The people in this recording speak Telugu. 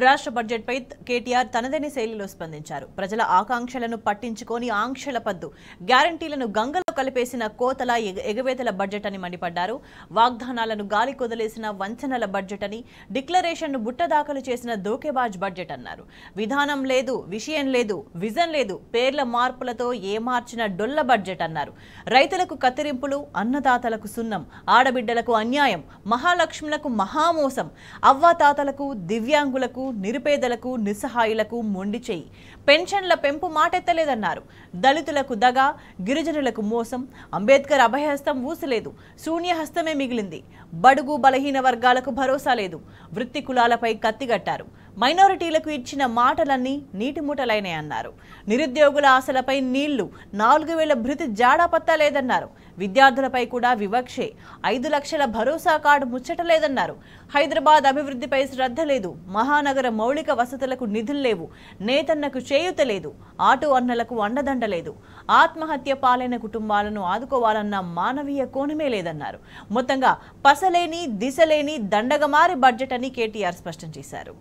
రాష్ట్ర బడ్జెట్పై కేటీఆర్ తనదైన శైలిలో స్పందించారు. ప్రజల ఆకాంక్షలను పట్టించుకొని ఆంక్షల పద్దు గ్యారంటీలను గంగలో కలిపేసిన కోతల ఎగవేతల బడ్జెట్ అని మండిపడ్డారు. వాగ్దానాలను గాలి కొదిలేసిన వంచనల బడ్జెట్ అని, డిక్లరేషన్ను బుట్ట దాఖలు చేసిన దోకేబాజ్ బడ్జెట్ అన్నారు. విధానం లేదు, విషయం లేదు, విజన్ లేదు, పేర్ల మార్పులతో ఏమార్చిన డొల్ల బడ్జెట్ అన్నారు. రైతులకు కత్తిరింపులు, అన్నదాతలకు సున్నం, ఆడబిడ్డలకు అన్యాయం, మహాలక్ష్ములకు మహామోసం, అవ్వాతాతలకు, దివ్యాంగులకు, నిరుపేదలకు, నిస్సహాయులకు మొండి చెయ్యి, పెన్షన్ల పెంపు మాటెత్తలేదన్నారు. దళితులకు దగా, గిరిజనులకు మోసం, అంబేద్కర్ అభయహస్తం ఊసలేదు, శూన్యహస్తమే మిగిలింది, బడుగు బలహీన వర్గాలకు భరోసా లేదు, వృత్తి కులాలపై కత్తిగట్టారు. మైనారిటీలకు ఇచ్చిన మాటలన్నీ నీటిమూటలైనాయన్నారు. నిరుద్యోగుల ఆశలపై నీళ్లు, 4000 భృతి జాడాపత్తా లేదన్నారు. విద్యార్థులపై కూడా వివక్షే, 5 లక్షల భరోసా కార్డు ముచ్చటలేదన్నారు. హైదరాబాద్ అభివృద్ధిపై శ్రద్ధ లేదు, మహానగర మౌలిక వసతులకు నిధులు లేవు, నేతన్నకు చేయూత లేదు, ఆటో అన్నలకు అండదండ లేదు, ఆత్మహత్య పాలైన కుటుంబాలను ఆదుకోవాలన్న మానవీయ కోణమే లేదన్నారు. మొత్తంగా పసలేని దిశలేని దండగమారి బడ్జెట్ అని కేటీఆర్ స్పష్టం చేశారు.